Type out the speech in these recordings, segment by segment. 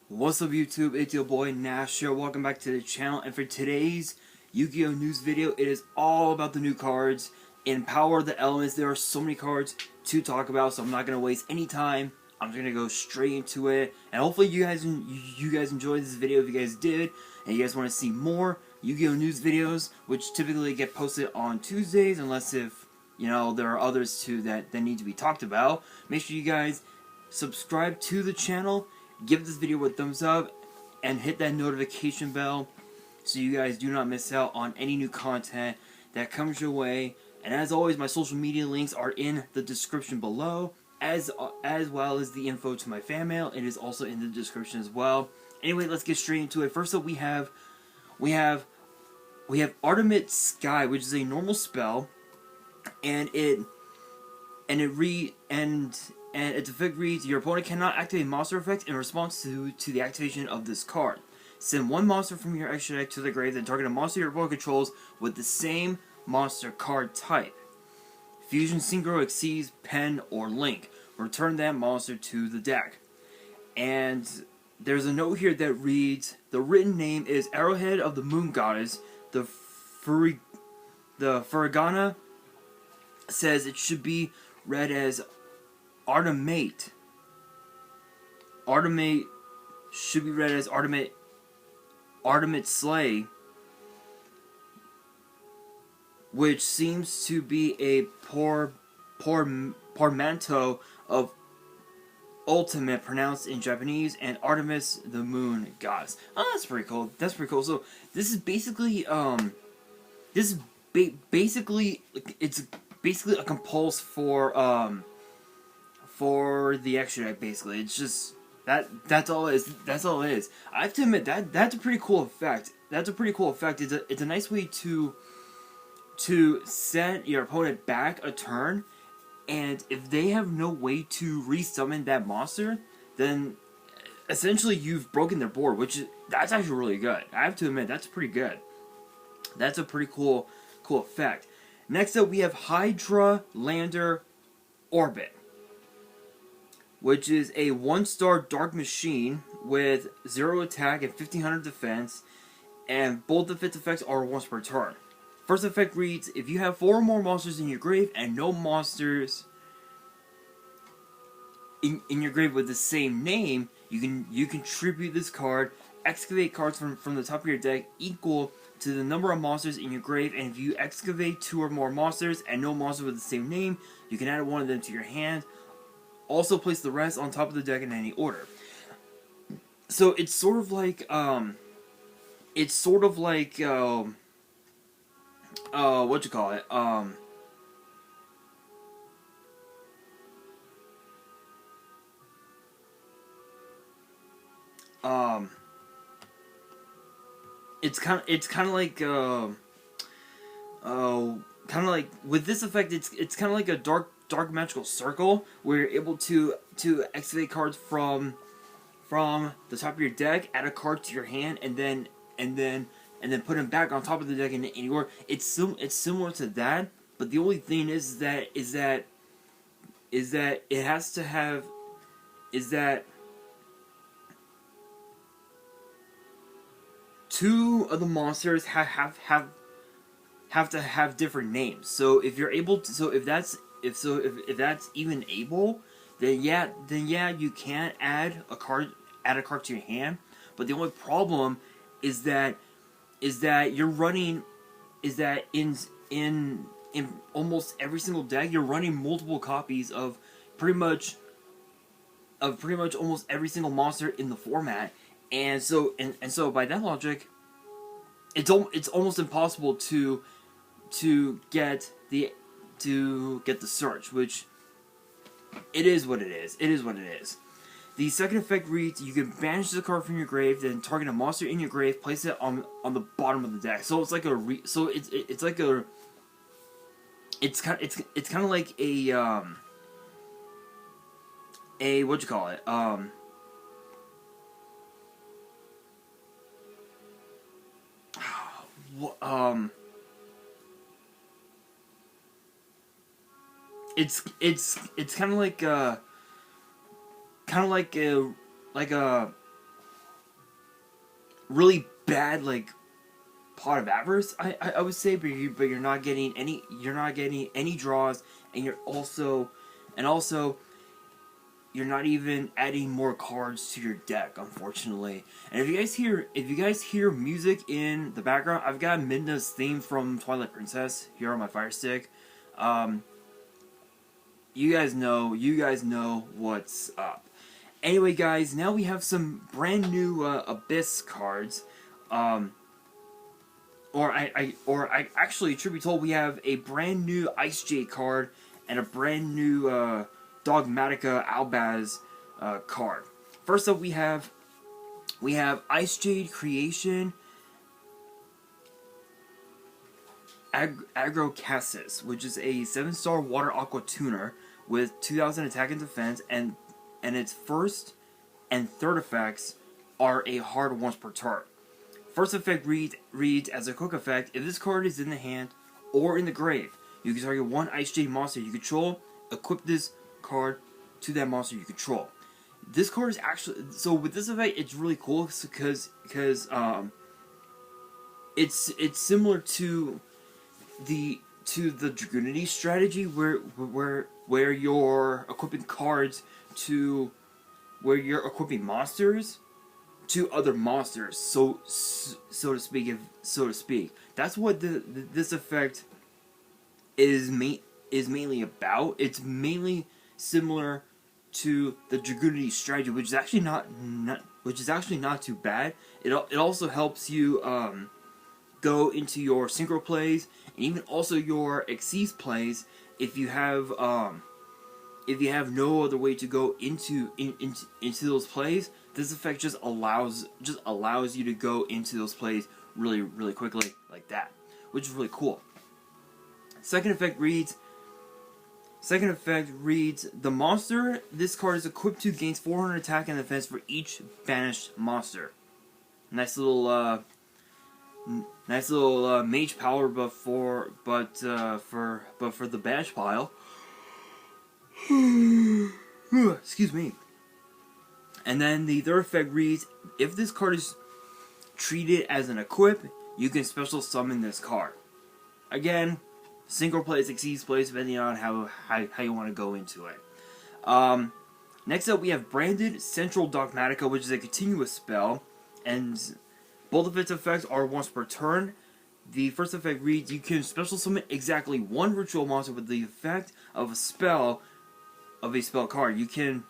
What's up YouTube, it's your boy Nash here, welcome back to the channel, and for today's Yu-Gi-Oh news video, it is all about the new cards in Power of the Elements. There are so many cards to talk about, so I'm not going to waste any time. I'm just going to go straight into it, and hopefully you guys enjoyed this video. If you guys did, and you guys want to see more Yu-Gi-Oh news videos, which typically get posted on Tuesdays, unless if, you know, there are others too that need to be talked about, make sure you guys subscribe to the channel, give this video a thumbs up, and hit that notification bell so you guys do not miss out on any new content that comes your way. And as always, my social media links are in the description below, as well as the info to my fan mail. It is also in the description as well. Anyway, let's get straight into it. First up, we have Artemis Sky, which is a normal spell, and its effect reads: your opponent cannot activate a monster effect in response to the activation of this card. Send one monster from your extra deck to the grave, then target a monster your opponent controls with the same monster card type. Fusion, Synchro, Exceeds, Pen, or Link. Return that monster to the deck. And there's a note here that reads: the written name is Arrowhead of the Moon Goddess. The Furigana says it should be read as Artemate. Artemate should be read as Artemate Slay, which seems to be a portmanteau of ultimate pronounced in Japanese and Artemis the Moon Goddess. Oh, that's pretty cool. That's pretty cool. So this is basically it's basically a compulse for the extra deck. Basically, it's just that's all it is. That's all it is. I have to admit that's a pretty cool effect. That's a pretty cool effect. It's a nice way to set your opponent back a turn, and if they have no way to resummon that monster, then essentially you've broken their board, that's actually really good. I have to admit that's pretty good. That's a pretty cool effect. Next up, we have Hydra Lander Orbit, which is a 1-star dark machine with 0 attack and 1500 defense, and both of its effects are once per turn. First effect reads: if you have 4 or more monsters in your grave and no monsters in your grave with the same name, you can tribute this card. Excavate cards from the top of your deck equal to the number of monsters in your grave, and if you excavate 2 or more monsters and no monster with the same name, you can add one of them to your hand. Also place the rest on top of the deck in any order. So it's sort of like what you call it? It's kind of like with this effect, it's kind of like a dark magical circle where you're able to activate cards from the top of your deck, add a card to your hand, and then put them back on top of the deck in any order. It's similar to that, but the only thing is that it has to have two of the monsters have to have different names. So if you're able to, if that's even able, then yeah, you can add a card to your hand. But the only problem is that you're running in almost every single deck, you're running multiple copies of pretty much almost every single monster in the format, and so by that logic, it's almost impossible to get the search, which it is what it is. It is what it is. The second effect reads: you can banish the card from your grave, then target a monster in your grave, place it on the bottom of the deck. So it's like it's kind of like a what you call it? It's kind of like a really bad like pot of avarice, I would say, but you're not getting any draws, and you're also you're not even adding more cards to your deck, unfortunately. And if you guys hear music in the background, I've got Midna's theme from Twilight Princess here on my Fire Stick. You guys know what's up. Anyway, guys, now we have some brand new Abyss cards. Actually, truth be told, we have a brand new Ice Jade card and a brand new Dogmatica Albaz card. First up, we have Ice Jade Creation Agrocassis, which is a 7-star Water Aqua Tuner with 2000 attack and defense, and its first and third effects are a hard once per turn. First effect reads as a quick effect: if this card is in the hand or in the grave, you can target one Ice Jade monster you control, equip this card to that monster you control. This card is actually, so with this effect, it's really cool because it's similar to the Dragoonity strategy where you're equipping cards to where you're equipping monsters to other monsters, so to speak. That's what this effect is mainly about. It's mainly similar to the Dragoonity strategy, which is actually not too bad. It also helps you go into your synchro plays and even also your Xyz plays if you have no other way to go into those plays. This effect just allows you to go into those plays really quickly like that, which is really cool. Second effect reads, the monster this card is equipped to gains 400 attack and defense for each banished monster. Nice little mage power, but for the bash pile. Excuse me. And then the third effect reads, if this card is treated as an equip, you can special summon this card. Again, synchro plays, Xyz plays, depending on how you want to go into it. Next up, we have Branded Central Dogmatica, which is a continuous spell, and both of its effects are once per turn. The first effect reads, you can special summon exactly one ritual monster with the effect of a spell card. You can...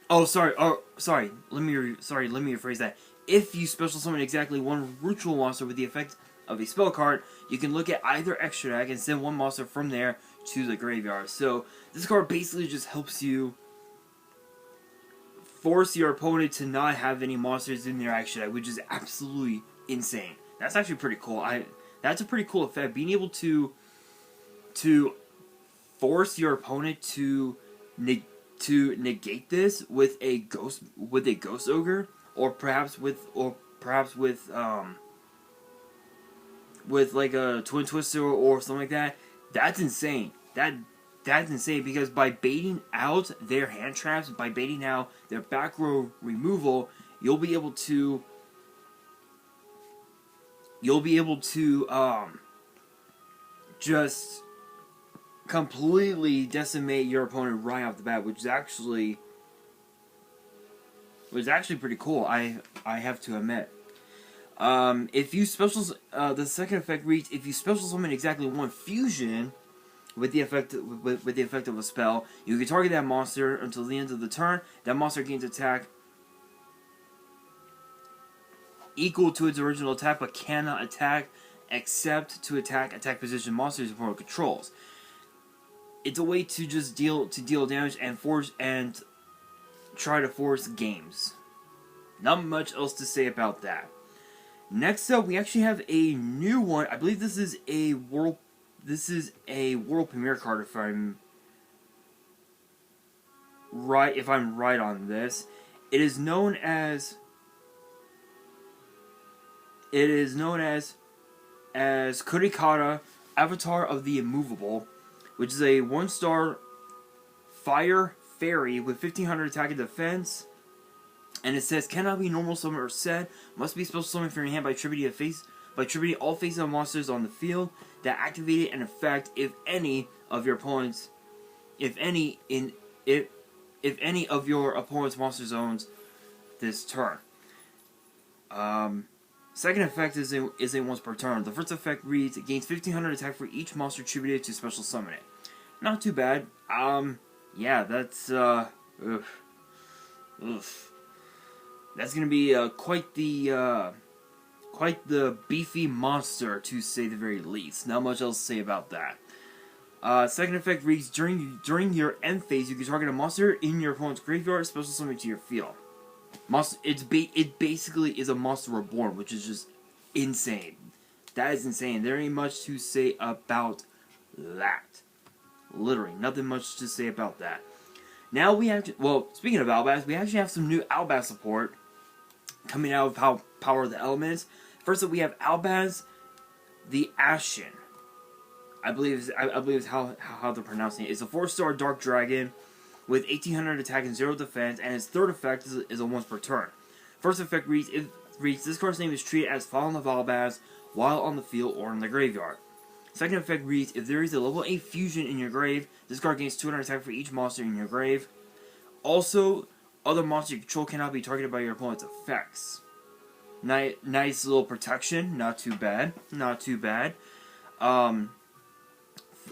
Sorry. Let me rephrase that. If you special summon exactly one ritual monster with the effect of a spell card, you can look at either extra deck and send one monster from there to the graveyard. So this card basically just helps you force your opponent to not have any monsters in their extra deck, which is absolutely insane. That's actually pretty cool. That's a pretty cool effect. Being able to force your opponent to negate this with a ghost ogre, or perhaps with like a twin twister or something like that. That's insane. That's insane, because by baiting out their hand traps, by baiting out their back row removal, you'll be able to just completely decimate your opponent right off the bat, which is actually pretty cool. I have to admit. If you the second effect reads, if you special summon exactly one fusion with the effect of a spell, you can target that monster until the end of the turn. That monster gains attack equal to its original attack, but cannot attack except to attack position monsters your opponent controls. It's a way to just deal damage and try to force games. Not much else to say about that. Next up, we actually have a new one. I believe this is a world premiere card, if I'm right on this. It is known as Kurikata, Avatar of the Immovable, which is a 1-star fire fairy with 1500 attack and defense, And it says, cannot be normal summon or set, must be special summon from your hand by attributing all face-up monsters on the field that activated an effect if any of your opponent's monster zones this turn. Second effect is a once per turn. The first effect reads, it gains 1500 attack for each monster attributed to special summon it. Not too bad. Yeah, that's that's gonna be quite the beefy monster, to say the very least. Not much else to say about that. Second effect reads, during your end phase, you can target a monster in your opponent's graveyard, special summon to your field. It basically is a monster reborn, which is just insane. That is insane. There ain't much to say about that. Literally, nothing much to say about that. Now we have to, well, speaking of Albaz, we actually have some new Albaz support coming out of Power of the Elements. First up, we have Albaz the Ashen. I believe is how they're pronouncing it. It's a 4-star Dark Dragon with 1800 attack and 0 defense, and its third effect is a once per turn. First effect reads, this card's name is treated as Fallen of Albaz while on the field or in the graveyard. Second effect reads, if there is a level 8 fusion in your grave, this card gains 200 attack for each monster in your grave. Also, other monsters you control cannot be targeted by your opponent's effects. Nice little protection, not too bad, not too bad. The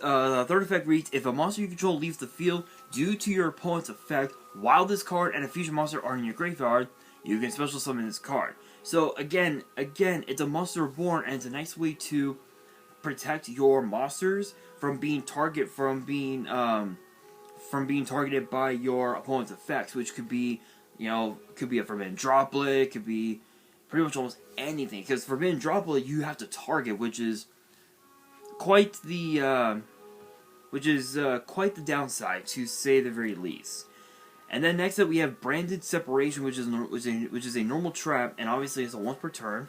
third effect reads, if a monster you control leaves the field due to your opponent's effect while this card and a fusion monster are in your graveyard, you can special summon this card. So again, it's a monster reborn, and it's a nice way to protect your monsters from being targeted by your opponent's effects, which could be, could be a Forbidden Droplet, could be pretty much almost anything. Because Forbidden Droplet you have to target, which is quite the downside, to say the very least. And then next up we have Branded Separation, which is a normal trap, and obviously it's a once per turn.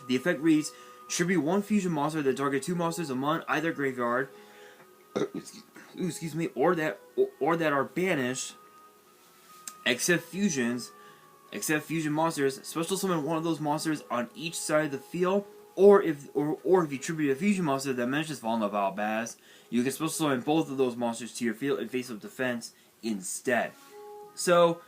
The effect reads, tribute one fusion monster that target 2 monsters among either graveyard, excuse me, or that are banished, except fusion monsters. Special summon one of those monsters on each side of the field, or if you tribute a fusion monster that mentions Fallen of Albaz, you can special summon both of those monsters to your field in face of defense instead. So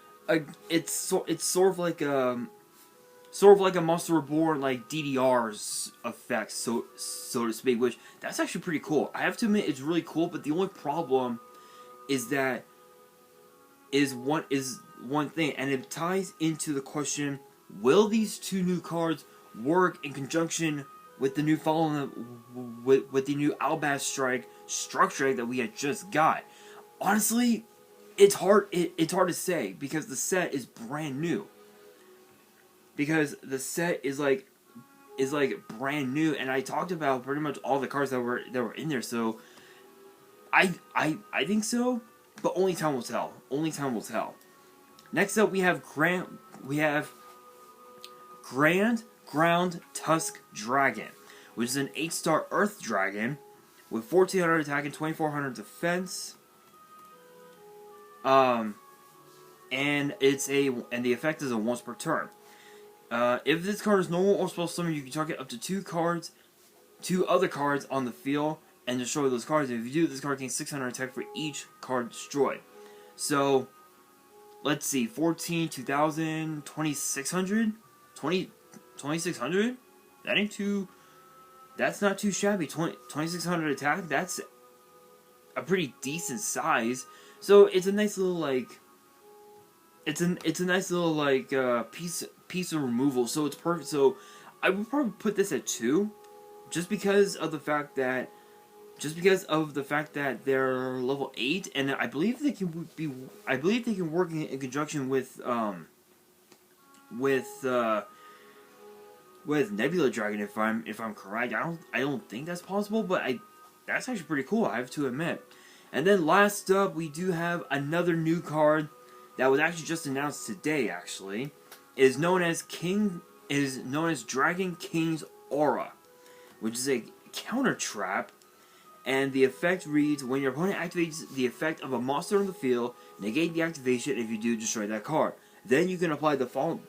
it's sort of like a Monster Reborn, like DDR's effect, so to speak, which that's actually pretty cool. I have to admit, it's really cool, but the only problem is one thing, and it ties into the question: will these 2 new cards work in conjunction with the new with the new Albaz structure that we had just got? Honestly, it's hard to say, because the set is brand new. Because the set is like brand new, and I talked about pretty much all the cards that were in there. So I think so, but only time will tell. Only time will tell. Next up, we have Grand Ground Tusk Dragon, which is an 8-star Earth Dragon with 1400 attack and 2400 defense. And the effect is a once per turn. If this card is normal or special summon, you can target up to 2 other cards on the field and destroy those cards. And if you do, this card gains 600 attack for each card destroyed. So, let's see, 14, 2000, 2600? 2600? That's not too shabby. 2600 attack, that's a pretty decent size. So, it's a nice little, it's a nice little, piece of removal, so it's perfect. So I would probably put this at 2, just because of the fact that they're level 8, and I believe they can work in conjunction with Nebula Dragon, if I'm correct. I don't think that's possible, but that's actually pretty cool, I have to admit. And then last up, we do have another new card that was actually just announced today. Actually, it is known as Dragon King's Aura, which is a counter trap, and the effect reads: when your opponent activates the effect of a monster on the field, negate the activation. If you do, destroy that card. Then you can apply the following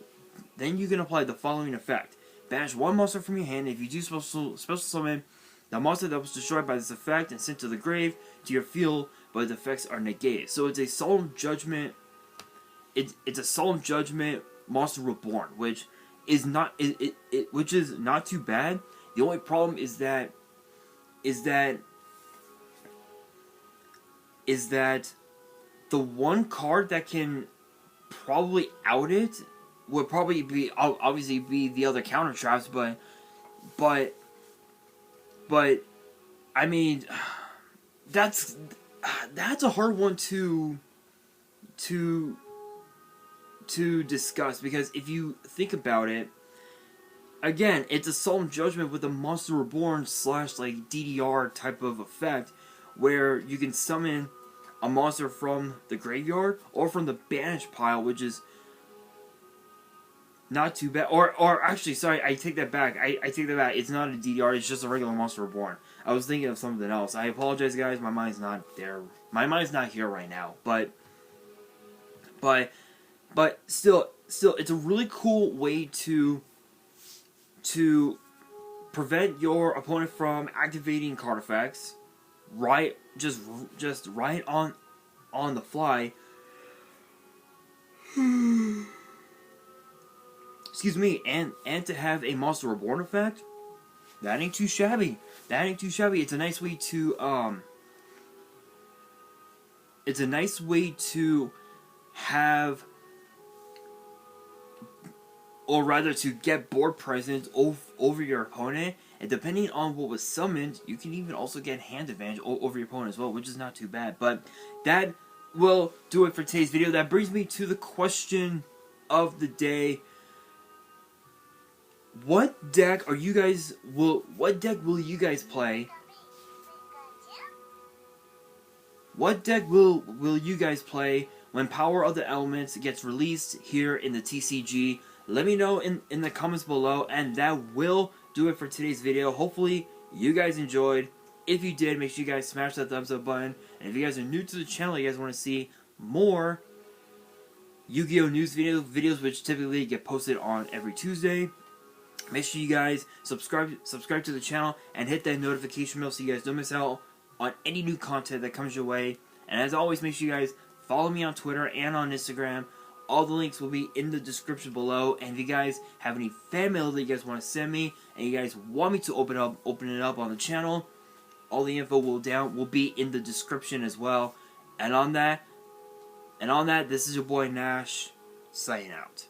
effect. Banish one monster from your hand. If you do special summon the monster that was destroyed by this effect and sent to the grave to your field, but the effects are negated. So it's a Solemn Judgment. It's a Solemn Judgment monster reborn, which is not too bad. The only problem is that the one card that can probably out it would probably be obviously be the other counter traps, but I mean, that's a hard one to discuss, because if you think about it, again, it's a Solemn Judgment with a Monster Reborn / like DDR type of effect, where you can summon a monster from the graveyard or from the banish pile, which is not too bad. Or actually, sorry, I take that back. I take that back. It's not a DDR. It's just a regular Monster Reborn. I was thinking of something else. I apologize, guys. My mind's not there. My mind's not here right now. But still, it's a really cool way to prevent your opponent from activating card effects, right? Just right on the fly. Excuse me, and to have a Monster Reborn effect, that ain't too shabby. That ain't too shabby. It's a nice way to have, or rather to get board presence over your opponent, and depending on what was summoned, you can even also get hand advantage over your opponent as well, which is not too bad. But that will do it for today's video. That brings me to the question of the day. What deck will you guys play? What deck will you guys play when Power of the Elements gets released here in the TCG? Let me know in the comments below, and that will do it for today's video. Hopefully you guys enjoyed. If you did, make sure you guys smash that thumbs up button. And if you guys are new to the channel, you guys want to see more Yu-Gi-Oh news videos which typically get posted on every Tuesday, make sure you guys subscribe to the channel and hit that notification bell so you guys don't miss out on any new content that comes your way. And as always, make sure you guys follow me on Twitter and on Instagram. All the links will be in the description below. And if you guys have any fan mail that you guys want to send me, and you guys want me to open it up on the channel, all the info will be in the description as well. And on that, this is your boy Nash, signing out.